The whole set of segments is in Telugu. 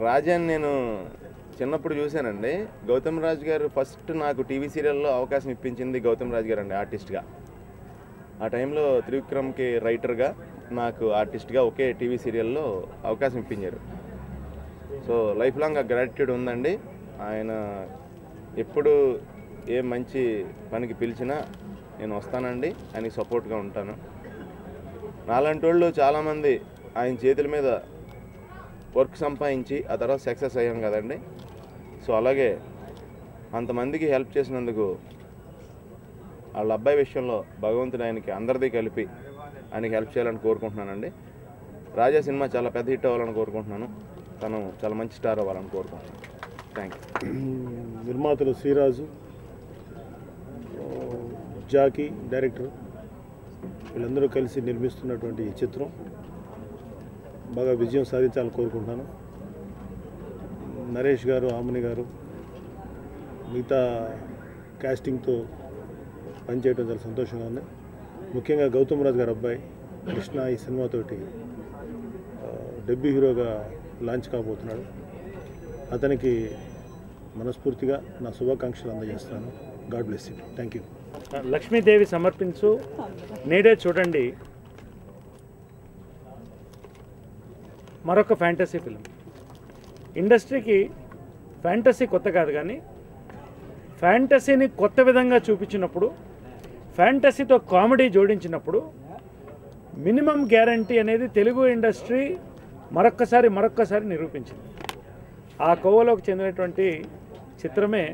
రాజాని నేను చిన్నప్పుడు చూశానండి. గౌతమ్ రాజు గారు ఫస్ట్ నాకు టీవీ సీరియల్లో అవకాశం ఇప్పించింది గౌతమ్ రాజు గారు అండి, ఆర్టిస్ట్గా. ఆ టైంలో త్రివిక్రమ్కి రైటర్గా, నాకు ఆర్టిస్ట్గా ఒకే టీవీ సీరియల్లో అవకాశం ఇప్పించారు. సో లైఫ్ లాంగ్ ఆ గ్రాటిట్యూడ్ ఉందండి. ఆయన ఎప్పుడు ఏ మంచి పనికి పిలిచినా నేను వస్తానండి, ఆయనకి సపోర్ట్గా ఉంటాను. నాలాంటి వాళ్ళు చాలామంది ఆయన చేతుల మీద వర్క్ సంపాదించి ఆ తర్వాత సక్సెస్ అయ్యాం కదండి. సో అలాగే అంతమందికి హెల్ప్ చేసినందుకు వాళ్ళ అబ్బాయి విషయంలో భగవంతుడు ఆయనకి అందరిది కలిపి ఆయనకి హెల్ప్ చేయాలని కోరుకుంటున్నానండి. రాజా సినిమా చాలా పెద్ద హిట్ అవ్వాలని కోరుకుంటున్నాను. తను చాలా మంచి స్టార్ అవ్వాలని కోరుకుంటున్నాను. Thank you. నిర్మాతలు శ్రీరాజు, జాకీ డైరెక్టర్, వీళ్ళందరూ కలిసి నిర్మిస్తున్నటువంటి ఈ చిత్రం బాగా విజయం సాధించాలని కోరుకుంటున్నాను. నరేష్ గారు, ఆమని గారు, మిగతా కాస్టింగ్తో పనిచేయడం చాలా సంతోషంగా ఉంది. ముఖ్యంగా గౌతమ్ రాజు గారు అబ్బాయి కృష్ణ ఈ సినిమాతోటి డెబ్యూ హీరోగా లాంచ్ కాబోతున్నాడు. అతనికి మనస్ఫూర్తిగా నా శుభాకాంక్షలు అందజేస్తాను. God bless you. Thank you. Lakshmi Devi సమర్పించు నేడే చూడండి మరొక ఫ్యాంటసీ ఫిల్మ్. ఇండస్ట్రీకి ఫ్యాంటసీ కొత్త కాదు, కానీ ఫ్యాంటసీని కొత్త విధంగా చూపించినప్పుడు, ఫ్యాంటసీతో కామెడీ జోడించినప్పుడు మినిమం గ్యారంటీ అనేది తెలుగు ఇండస్ట్రీ మరొక్కసారి నిరూపించింది. ఆ కోవలోకి చెందినటువంటి చిత్రమే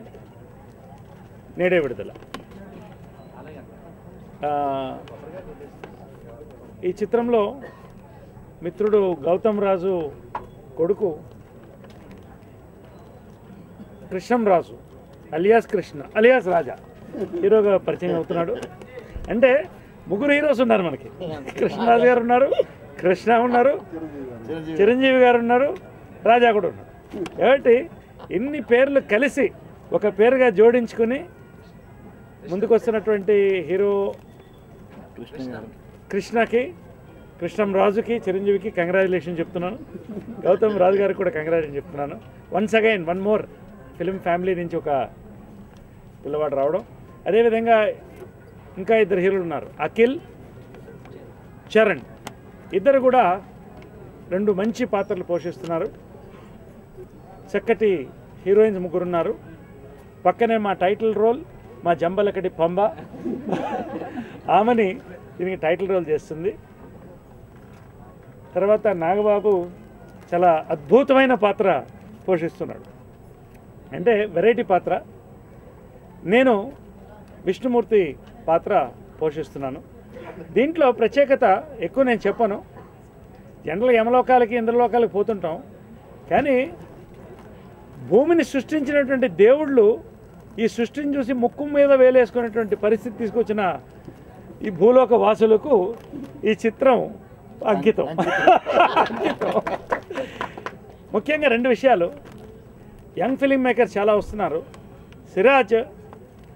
నేడే విడుదల. ఈ చిత్రంలో మిత్రుడు గౌతమ్ రాజు కొడుకు కృష్ణంరాజు అలియాస్ కృష్ణ అలియాస్ రాజా హీరోగా పరిచయం అవుతున్నాడు. అంటే ముగ్గురు హీరోస్ ఉన్నారు మనకి. కృష్ణరాజు గారు ఉన్నారు, కృష్ణ ఉన్నారు, చిరంజీవి గారు ఉన్నారు, రాజా కూడా ఉన్నారు. కాబట్టి ఇన్ని పేర్లు కలిసి ఒక పేరుగా జోడించుకుని ముందుకు వస్తున్నటువంటి హీరో కృష్ణకి, కృష్ణంరాజుకి, చిరంజీవికి కంగ్రాచులేషన్ చెప్తున్నాను. గౌతమ్ రాజు గారికి కూడా కంగ్రాచులేషన్ చెప్తున్నాను. Once again one more film family నుంచి ఒక పిల్లవాడు రావడం. అదేవిధంగా ఇంకా ఇద్దరు హీరోలు ఉన్నారు, అఖిల్, చరణ్. ఇద్దరు కూడా రెండు మంచి పాత్రలు పోషిస్తున్నారు. చక్కటి హీరోయిన్స్ ముగ్గురున్నారు. పక్కనే మా టైటిల్ రోల్ మా జంబలకడి పంబ ఆమెని దీనికి టైటిల్ రోల్ చేస్తుంది. తర్వాత నాగబాబు చాలా అద్భుతమైన పాత్ర పోషిస్తున్నాడు, అంటే వెరైటీ పాత్ర. నేను విష్ణుమూర్తి పాత్ర పోషిస్తున్నాను. దీంట్లో ప్రత్యేకత ఎక్కువ నేను చెప్పను. జనరల్ యమలోకాలకి ఇంద్రలోకాలకి పోతుంటాం, కానీ భూమిని సృష్టించినటువంటి దేవుళ్ళు ఈ సృష్టిని చూసి ముక్కు మీద వేలేసుకునేటువంటి పరిస్థితి తీసుకొచ్చిన ఈ భూలోక వాసులకు ఈ చిత్రం అంకితం. ముఖ్యంగా రెండు విషయాలు. యంగ్ ఫిలిం మేకర్స్ చాలా వస్తున్నారు. సిరాజ్,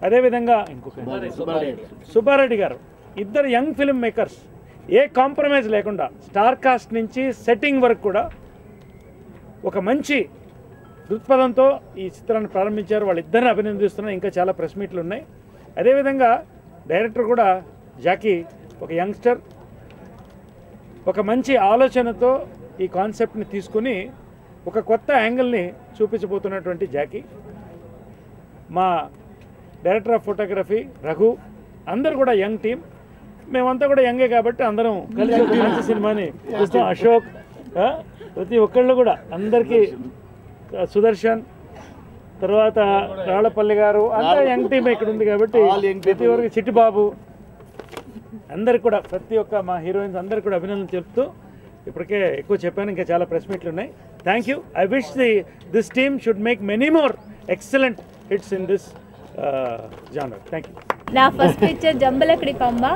అదేవిధంగా సుబ్బారెడ్డి గారు, ఇద్దరు యంగ్ ఫిలిం మేకర్స్ ఏ కాంప్రమైజ్ లేకుండా స్టార్ కాస్ట్ నుంచి సెట్టింగ్ వరకు కూడా ఒక మంచి దృక్పథంతో ఈ చిత్రాన్ని ప్రారంభించారు. వాళ్ళిద్దరిని అభినందిస్తున్నాను. ఇంకా చాలా ప్రెస్ మీట్లు ఉన్నాయి. అదేవిధంగా డైరెక్టర్ కూడా జాకీ ఒక యంగ్స్టర్, ఒక మంచి ఆలోచనతో ఈ కాన్సెప్ట్ని తీసుకుని ఒక కొత్త యాంగిల్ని చూపించబోతున్నటువంటి జాకీ. మా డైరెక్టర్ ఆఫ్ ఫోటోగ్రఫీ రఘు, అందరు కూడా యంగ్ టీం. మేమంతా కూడా యంగే కాబట్టి అందరం కలిసి ఒక మంచి సినిమాని చూస్తాం. అశోక్, ప్రతి ఒక్కళ్ళు కూడా అందరికీ, సుదర్శన్, తర్వాత రాళ్లపల్లి గారు, అంతా యంగ్ టీమ్ ఇక్కడ ఉంది కాబట్టి ప్రతి ఒక్కరికి, చిట్టిబాబు, అందరికి కూడా ప్రతి ఒక్క మా హీరోయిన్స్ అందరికి కూడా అభినందనలు చెప్తూ ఇప్పటికే ఎక్కువ చెప్పాను. ఇంకా చాలా ప్రెస్ మీట్లు ఉన్నాయి. Thank you. I wish this team should make many more excellent hits in this genre. Thank you. నా ఫస్ట్ పిక్చర్ జంబలకడి పంబ.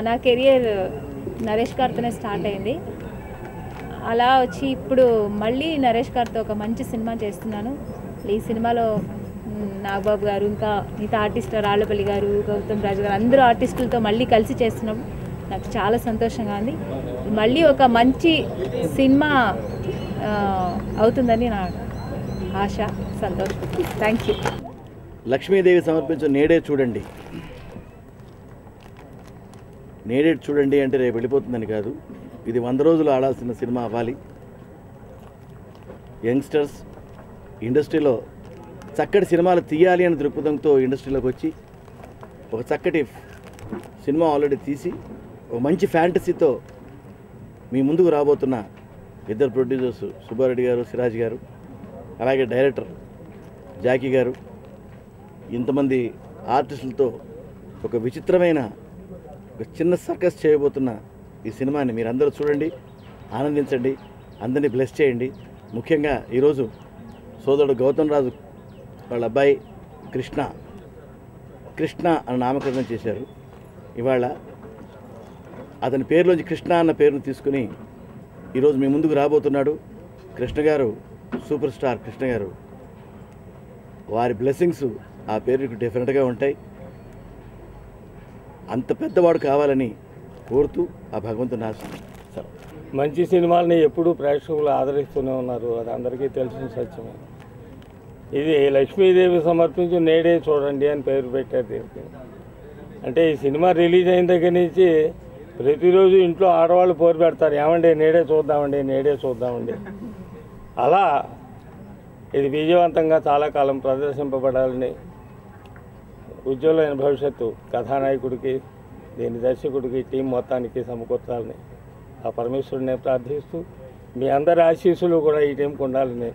నా కెరియర్ నరేష్ గారితోనే స్టార్ట్ అయింది. అలా వచ్చి ఇప్పుడు మళ్ళీ నరేష్ గారితో ఒక మంచి సినిమా చేస్తున్నాను. ఈ సినిమాలో నాగబాబు గారు, ఇంకా మిగతా ఆర్టిస్ట్ రాళ్లపల్లి గారు, గౌతమ్ రాజు గారు, అందరూ ఆర్టిస్టులతో మళ్ళీ కలిసి చేస్తున్నాం. నాకు చాలా సంతోషంగా ఉంది. మళ్ళీ ఒక మంచి సినిమా అవుతుందని నా ఆశ, సంతోషం. Thank you. లక్ష్మీదేవి సమర్పించిన నేడే చూడండి. నేడే చూడండి అంటే రేపు వెళ్ళిపోతుందని కాదు, ఇది 100 రోజులు ఆడాల్సిన సినిమా అవ్వాలి. యంగ్స్టర్స్ ఇండస్ట్రీలో చక్కటి సినిమాలు తీయాలి అనే దృక్పథంతో ఇండస్ట్రీలోకి వచ్చి ఒక చక్కటి సినిమా ఆల్రెడీ తీసి ఒక మంచి ఫ్యాంటసీతో మీ ముందుకు రాబోతున్న ఇద్దరు ప్రొడ్యూసర్స్ సుబ్బారెడ్డి గారు, సిరాజ్ గారు, అలాగే డైరెక్టర్ జాకీ గారు, ఇంతమంది ఆర్టిస్టులతో ఒక విచిత్రమైన ఒక చిన్న సర్కస్ చేయబోతున్న ఈ సినిమాని మీరందరూ చూడండి, ఆనందించండి, అందరినీ బ్లెస్ చేయండి. ముఖ్యంగా ఈరోజు సోదరుడు గౌతమ్ రాజు వాళ్ళ అబ్బాయి కృష్ణ అని నామకరణం చేశారు. ఇవాళ అతని పేరులోంచి కృష్ణ అన్న పేరును తీసుకుని ఈరోజు మీ ముందుకు రాబోతున్నాడు. కృష్ణ గారు సూపర్ స్టార్ కృష్ణ గారు, వారి బ్లెస్సింగ్స్ ఆ పేరుకు డెఫినెట్గా ఉంటాయి. అంత పెద్దవాడు కావాలని కోరుతూ ఆ భగవంతుని ఆశిస్తున్నాను. మంచి సినిమాలని ఎప్పుడూ ప్రేక్షకులు ఆదరిస్తూనే ఉన్నారు, అది అందరికీ తెలిసిన సత్యమే. ఇది లక్ష్మీదేవి సమర్పించి నేడే చూడండి అని పేరు పెట్టారు దీనికి. అంటే ఈ సినిమా రిలీజ్ అయిన దగ్గర నుంచి ప్రతిరోజు ఇంట్లో ఆడవాళ్ళు పోరు పెడతారు, ఏమండి నేడే చూద్దామండి, నేడే చూద్దామండి. అలా ఇది విజయవంతంగా చాలా కాలం ప్రదర్శింపబడాలని, ఉజ్వలమైన భవిష్యత్తు కథానాయకుడికి, దీని దర్శకుడికి, టీం మొత్తానికి సమకూర్చాలని ఆ పరమేశ్వరుడిని ప్రార్థిస్తూ మీ అందరి ఆశీస్సులు కూడా ఈ టీంకి ఉండాలని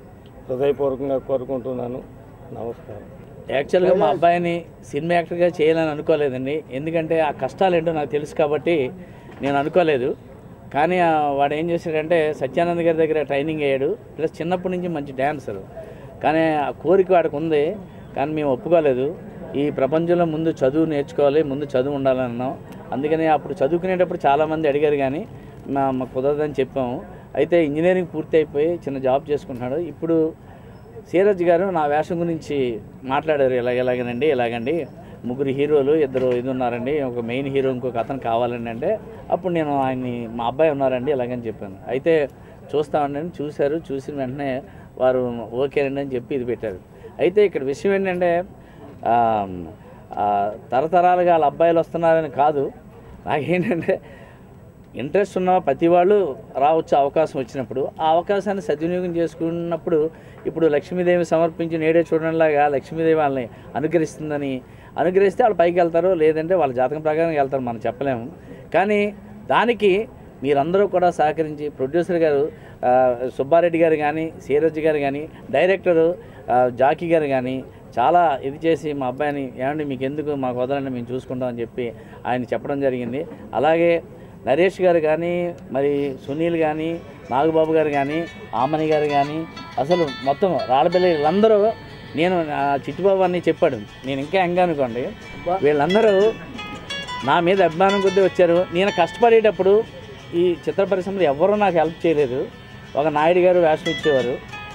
హృదయపూర్వకంగా కోరుకుంటున్నాను. నమస్కారం. యాక్చువల్గా మా అబ్బాయిని సినిమా యాక్టర్గా చేయాలని అనుకోలేదండి, ఎందుకంటే ఆ కష్టాలు ఏంటో నాకు తెలుసు కాబట్టి నేను అనుకోలేదు. కానీ వాడు ఏం చేశాడంటే సత్యానంద్ గారి దగ్గర ట్రైనింగ్ అయ్యాడు, ప్లస్ చిన్నప్పటి నుంచి మంచి డ్యాన్సరు. కానీ ఆ కోరిక వాడికి ఉంది, కానీ మేము ఒప్పుకోలేదు. ఈ ప్రపంచంలో ముందు చదువు నేర్చుకోవాలి, ముందు చదువు ఉండాలని అన్నాం. అందుకని అప్పుడు చదువుకునేటప్పుడు చాలామంది అడిగారు, కానీ మాకు కుదరదని చెప్పాము. అయితే ఇంజనీరింగ్ పూర్తి అయిపోయి చిన్న జాబ్ చేసుకుంటున్నాడు. ఇప్పుడు సిరాజ్ గారు నా వేషం గురించి మాట్లాడారు, ఇలాగండి 3 హీరోలు 2 ఇది ఉన్నారండి, ఒక మెయిన్ హీరో ఇంకొక అతను కావాలండి అంటే, అప్పుడు నేను ఆయన్ని మా అబ్బాయి ఉన్నారండి ఇలాగని చెప్పాను. అయితే చూస్తామండి చూశారు, చూసిన వెంటనే వారు ఓకేనండి అని చెప్పి ఇది పెట్టారు. అయితే ఇక్కడ విషయం ఏంటంటే తరతరాలుగా వాళ్ళ అబ్బాయిలు వస్తున్నారని కాదు, నాకేంటంటే ఇంట్రెస్ట్ ఉన్న ప్రతి వాళ్ళు రావచ్చు అవకాశం వచ్చినప్పుడు. ఆ అవకాశాన్ని సద్వినియోగం చేసుకున్నప్పుడు ఇప్పుడు లక్ష్మీదేవి సమర్పించి నేడే చూడడంలాగా లక్ష్మీదేవి వాళ్ళని అనుగ్రహిస్తే వాళ్ళు పైకి వెళ్తారు, లేదంటే వాళ్ళ జాతకం ప్రకారం వెళ్తారు, మనం చెప్పలేము. కానీ దానికి మీరందరూ కూడా సహకరించి ప్రొడ్యూసర్ గారు సుబ్బారెడ్డి గారు కానీ, సిరాజ్ గారు కానీ, డైరెక్టరు జాకీ గారు కానీ చాలా ఇది చేసి మా అబ్బాయిని ఏమండి మీకు ఎందుకు, మాకు వదలండి, మేము చూసుకుంటామని చెప్పి ఆయన చెప్పడం జరిగింది. అలాగే నరేష్ గారు కానీ, మరి సునీల్ కానీ, నాగబాబు గారు కానీ, ఆమని గారు కానీ, అసలు మొత్తం రాళ్ళపల్లి వీళ్ళందరూ, నేను చిట్టుబాబు అని చెప్పాడు, నేను ఇంకా ఎంగా అనుకోండి, వీళ్ళందరూ నా మీద అభిమానం కొద్దీ వచ్చారు. నేను కష్టపడేటప్పుడు ఈ చిత్ర పరిశ్రమలో ఎవరూ నాకు హెల్ప్ చేయలేదు. ఒక నాయుడు గారు వేషం ఇచ్చేవారు,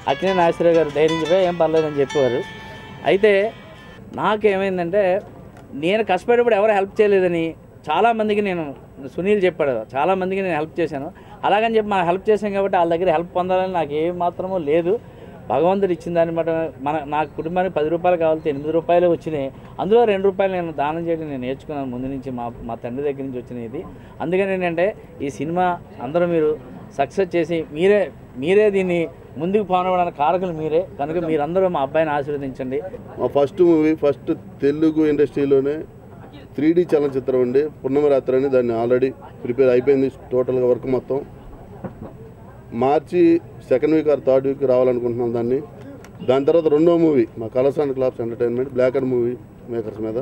అక్కినే నాగేశ్వరరావు గారు ధైర్యం చెప్పి ఏం పర్లేదని చెప్పేవారు. అయితే నాకేమైందంటే నేను కష్టపడేటప్పుడు ఎవరు హెల్ప్ చేయలేదని చాలామందికి నేను, సునీల్ చెప్పాడు, చాలామందికి నేను హెల్ప్ చేశాను. అలాగని చెప్పి మనం హెల్ప్ చేశాం కాబట్టి వాళ్ళ దగ్గర హెల్ప్ పొందాలని నాకు ఏ మాత్రమూ లేదు. భగవంతుడు ఇచ్చిన దాన్ని బట్టి నా కుటుంబానికి 10 రూపాయలు కావాలంటే 8 రూపాయలు వచ్చినాయి. అందులో 2 రూపాయలు నేను దానం చేయడం నేను నేర్చుకున్నాను ముందు నుంచి, మా తండ్రి దగ్గర నుంచి వచ్చిన ఇది. అందుకని ఏంటంటే ఈ సినిమా అందరూ మీరు సక్సెస్ చేసి మీరే దీన్ని ముందుకు పోనడానికి కారకులు మీరే, కనుక మీరందరూ మా అబ్బాయిని ఆశీర్వదించండి. మా ఫస్ట్ మూవీ, ఫస్ట్ తెలుగు ఇండస్ట్రీలోనే 3D చలనచిత్రం అండి, పున్నమి రాత్రి అని. దాన్ని ఆల్రెడీ ప్రిపేర్ అయిపోయింది టోటల్గా వర్క్ మొత్తం. March 2nd week or 3rd week రావాలనుకుంటున్నాం దాన్ని. దాని తర్వాత 2వ మూవీ మా Colors and claps entertainment black and Movie Makers మీద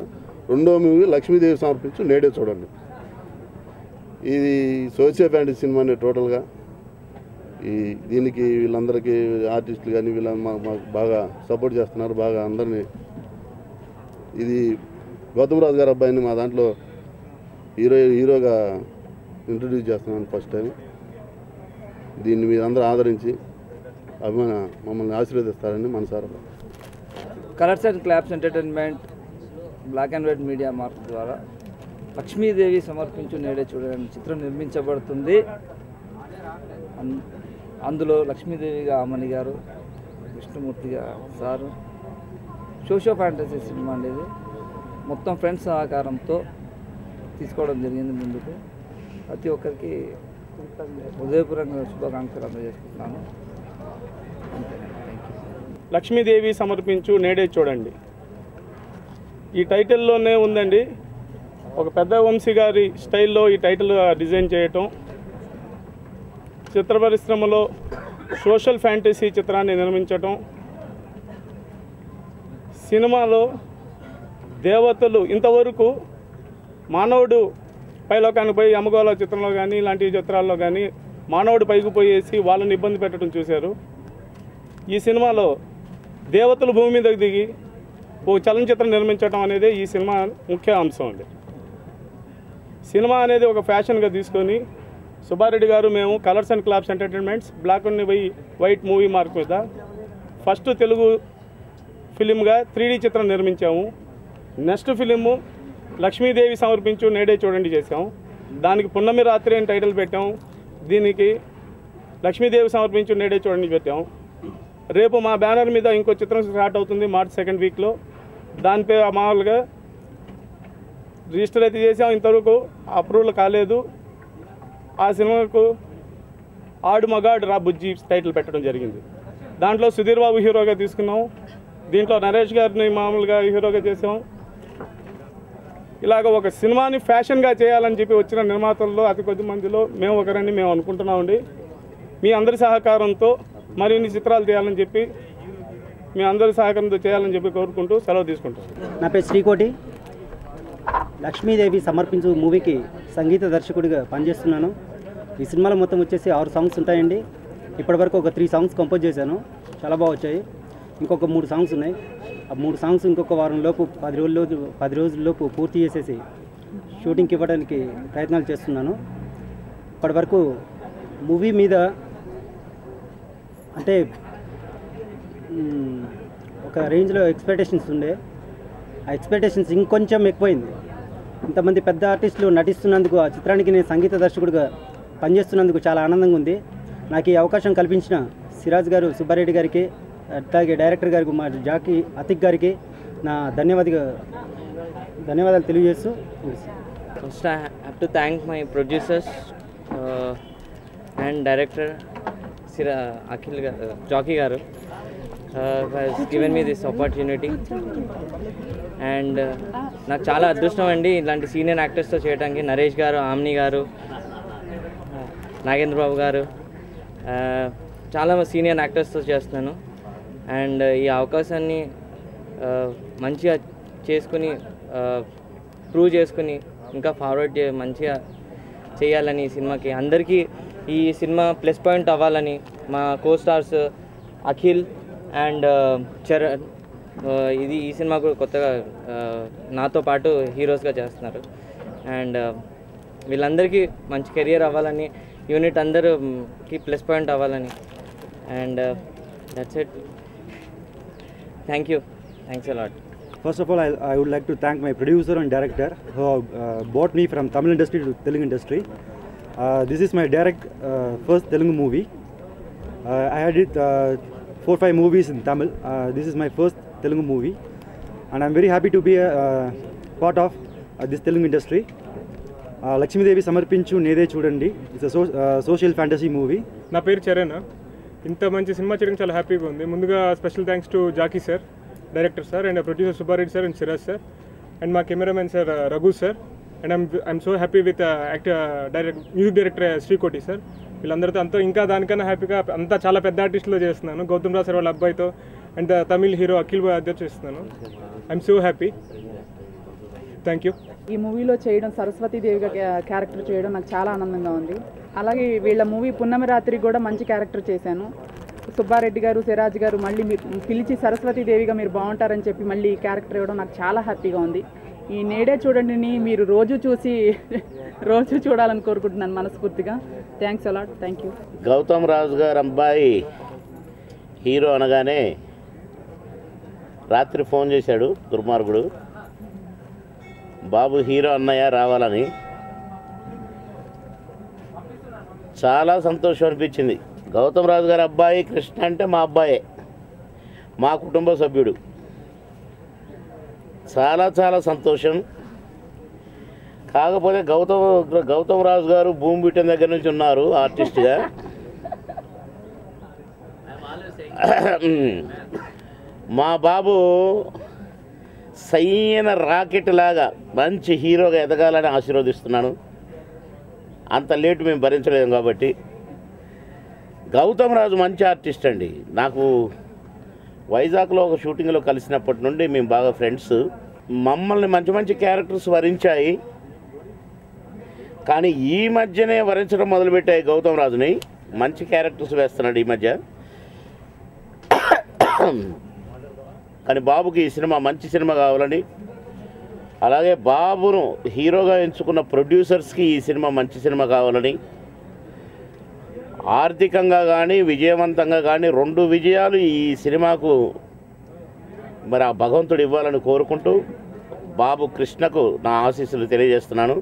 2వ మూవీ లక్ష్మీదేవి సమర్పించి నేడే చూడండి. ఇది సోషియో ఫ్యాంటసీ సినిమాని టోటల్గా. దీనికి వీళ్ళందరికీ ఆర్టిస్టులు కానీ వీళ్ళ మాకు బాగా సపోర్ట్ చేస్తున్నారు, బాగా అందరినీ. ఇది గౌతమ్ రాజు గారి అబ్బాయిని మా దాంట్లో హీరోగా ఇంట్రడ్యూస్ చేస్తున్నాను ఫస్ట్ టైం. దీన్ని మీరు అందరూ ఆదరించి మమ్మల్ని ఆశీర్వదిస్తారని మనసారా. Colours and claps entertainment black and white media mark ద్వారా లక్ష్మీదేవి సమర్పించు నేడే చూడండి చిత్రం నిర్మించబడుతుంది. అందులో లక్ష్మీదేవిగా ఆమని గారు, విష్ణుమూర్తిగా సారు. సోషో ఫ్యాంటసీ సినిమా అండి ఇది. మొత్తం ఫ్రెండ్స్ సహకారంతో తీసుకోవడం జరిగింది ముందుకు. ప్రతి ఒక్కరికి హృదయపూర్వకంగా శుభాకాంక్షలు అందజేసుకుంటున్నాను. అంతేనండి. Thank you. లక్ష్మీదేవి సమర్పించు నేడే చూడండి, ఈ టైటిల్లోనే ఉందండి. ఒక పెద్ద వంశీ గారి స్టైల్లో ఈ టైటిల్ డిజైన్ చేయటం, చిత్ర పరిశ్రమలో సోషల్ ఫ్యాంటసీ చిత్రాన్ని నిర్మించటం, సినిమాలో దేవతలు ఇంతవరకు మానవుడు పైలోకానికి పోయి అమ్మగోళ చిత్రంలో కానీ ఇలాంటి చిత్రాల్లో కానీ మానవుడు పైకి పోయేసి వాళ్ళని ఇబ్బంది పెట్టడం చూశారు. ఈ సినిమాలో దేవతలు భూమి మీదకి దిగి ఓ చలనచిత్రం నిర్మించడం అనేది ఈ సినిమా ముఖ్య అంశం అండి. సినిమా అనేది ఒక ఫ్యాషన్గా తీసుకొని సుబ్బారెడ్డి గారు మేము colours and claps entertainments black and white movie mark మీద ఫస్ట్ తెలుగు ఫిలింగా 3D చిత్రం నిర్మించాము. నెక్స్ట్ ఫిలిము లక్ష్మీదేవి సమర్పించు నేడే చూడండి చేసాము. దానికి పున్నమి రాత్రి అని టైటిల్ పెట్టాము. దీనికి లక్ష్మీదేవి సమర్పించు నేడే చూడండి పెట్టాము. రేపు మా బ్యానర్ మీద ఇంకో చిత్రం స్టార్ట్ అవుతుంది మార్చ్ 2nd వీక్లో. దానిపై మామూలుగా రిజిస్టర్ అయితే చేసాం, ఇంతవరకు అప్రూవల్ కాలేదు. ఆ సినిమాకు ఆడు మగాడు రా బుజ్జి టైటిల్ పెట్టడం జరిగింది. దాంట్లో సుధీర్ బాబు హీరోగా తీసుకున్నాం. దీంట్లో నరేష్ గారిని మామూలుగా హీరోగా చేసాం. ఇలాగ ఒక సినిమాని ఫ్యాషన్గా చేయాలని చెప్పి వచ్చిన నిర్మాతల్లో అతి కొద్ది మందిలో మేము ఒకరని మేము అనుకుంటున్నామండి. మీ అందరి సహకారంతో మరిన్ని చిత్రాలు చేయాలని చెప్పి మీ అందరి సహకారంతో చేయాలని చెప్పి కోరుకుంటూ సెలవు తీసుకుంటాం. నా పేరు శ్రీకోటి. లక్ష్మీదేవి సమర్పించు మూవీకి సంగీత దర్శకుడిగా పనిచేస్తున్నాను. ఈ సినిమాలో మొత్తం వచ్చేసి 6 సాంగ్స్ ఉంటాయండి. ఇప్పటివరకు ఒక 3 సాంగ్స్ కంపోజ్ చేశాను, చాలా బాగా వచ్చాయి. ఇంకొక 3 సాంగ్స్ ఉన్నాయి. ఆ 3 సాంగ్స్ ఇంకొక వారం లోపు 10 రోజుల్లోపు పూర్తి చేసేసి షూటింగ్కి ఇవ్వడానికి ప్రయత్నాలు చేస్తున్నాను. ఇప్పటివరకు మూవీ మీద అంటే ఒక రేంజ్లో ఎక్స్పెక్టేషన్స్ ఉండే, ఆ ఎక్స్పెక్టేషన్స్ ఇంకొంచెం ఎక్కువైంది. ఇంతమంది పెద్ద ఆర్టిస్టులు నటిస్తున్నందుకు, ఆ చిత్రానికి నేను సంగీత దర్శకుడిగా పనిచేస్తున్నందుకు చాలా ఆనందంగా ఉంది. నాకు ఈ అవకాశం కల్పించిన సిరాజ్ గారు, సుబ్బారెడ్డి గారికి, అట్లాగే డైరెక్టర్ గారికి, మా జాకీ అతిక్ గారికి నా ధన్యవాదాలు తెలియజేస్తూ. First I have to thank my producers and director Akhil గారు, జాకీ గారు has given me this opportunity. And నాకు చాలా అదృష్టం అండి ఇలాంటి సీనియర్ యాక్టర్స్తో చేయడానికి. నరేష్ గారు, ఆమ్ని గారు, నాగేంద్ర బాబు గారు, చాలా సీనియర్ యాక్టర్స్తో చేస్తున్నాను. అండ్ ఈ అవకాశాన్ని మంచిగా చేసుకుని ప్రూవ్ చేసుకుని ఇంకా ఫార్వర్డ్ మంచిగా చేయాలని ఈ సినిమాకి అందరికీ ఈ సినిమా ప్లస్ పాయింట్ అవ్వాలని మా కో స్టార్స్ అఖిల్ అండ్ చరణ్ ఈ సినిమా కూడా కొత్తగా నాతో పాటు హీరోస్గా చేస్తున్నారు. అండ్ వీళ్ళందరికీ మంచి కెరియర్ అవ్వాలని, యూనిట్ అందరికి ప్లస్ పాయింట్ అవ్వాలని. And that's it. Thank you. Thanks a lot. First of all, I would like to thank my producer and director who brought me from Tamil industry to Telugu industry. This is my first Telugu movie. I had did 4-5 movies in Tamil. This is my first Telugu movie, and I'm very happy to be a part of this Telugu industry. Lakshmídevi Samarpinchu Nede Chudandi. It's a social fantasy movie. నా పేరు చరణ్. ఇంత మంచి సినిమా చేయడం చాలా హ్యాపీగా ఉంది. ముందుగా special thanks to Jackie sir, director sir, and producer Subbareddy sir and Siraj sir, and మా cameraman sir Raghu sir, and I'm so happy with music director Srikoti sir. వీళ్ళందరితో ఇంకా దానికన్నా హ్యాపీగా అంతా చాలా పెద్ద ఆర్టిస్టులో చేస్తున్నాను. గౌతమ్ రాజ్ సార్ వాళ్ళ అబ్బాయితో అండ్ తమిళ్ హీరో అఖిల్ అధ్యక్ష చేస్తున్నాను. I'm so happy. Thank you. ఈ మూవీలో చేయడం, సరస్వతీదేవిగా క్యారెక్టర్ చేయడం నాకు చాలా ఆనందంగా ఉంది. అలాగే వీళ్ళ మూవీ పున్నమి రాత్రి కూడా మంచి క్యారెక్టర్ చేశాను. సుబ్బారెడ్డి గారు, సిరాజ్ గారు మళ్ళీ మీరు పిలిచి సరస్వతీదేవిగా మీరు బాగుంటారని చెప్పి మళ్ళీ ఈ క్యారెక్టర్ ఇవ్వడం నాకు చాలా హ్యాపీగా ఉంది. ఈ నేడే చూడండిని మీరు రోజు చూడాలని కోరుకుంటున్నాను మనస్ఫూర్తిగా. Thanks a lot. Thank you. Gautham Raju గారు అబ్బాయి హీరో అనగానే రాత్రి ఫోన్ చేశాడు దుర్మార్గుడు, బాబు హీరో అన్నయ్య రావాలని. చాలా సంతోషం అనిపించింది. గౌతమ్ రాజు గారి అబ్బాయి కృష్ణ అంటే మా అబ్బాయే, మా కుటుంబ సభ్యుడు. చాలా చాలా సంతోషం. కాకపోతే గౌతమ్ రాజు గారు భూమి బిట్టం దగ్గర నుంచి ఉన్నారు ఆర్టిస్ట్గా. మా బాబు సైన రాకెట్ లాగా మంచి హీరోగా ఎదగాలని ఆశీర్వదిస్తున్నాను. అంత లేటు మేము భరించలేము కాబట్టి. గౌతమ్ రాజు మంచి ఆర్టిస్ట్ అండి. నాకు వైజాగ్లో ఒక షూటింగ్లో కలిసినప్పటి నుండి మేము బాగా ఫ్రెండ్స్. మమ్మల్ని మంచి మంచి క్యారెక్టర్స్ వరించాయి. కానీ ఈ మధ్యనే వరించడం మొదలుపెట్టాయి గౌతమ్ రాజుని. మంచి క్యారెక్టర్స్ వేస్తున్నాడు ఈ మధ్య. కానీ బాబుకి ఈ సినిమా మంచి సినిమా కావాలని, అలాగే బాబును హీరోగా ఎంచుకున్న ప్రొడ్యూసర్స్కి ఈ సినిమా మంచి సినిమా కావాలని, ఆర్థికంగా కానీ విజయవంతంగా కానీ 2 విజయాలు ఈ సినిమాకు మరి ఆ భగవంతుడు ఇవ్వాలని కోరుకుంటూ బాబు కృష్ణకు నా ఆశీస్సులు తెలియజేస్తున్నాను.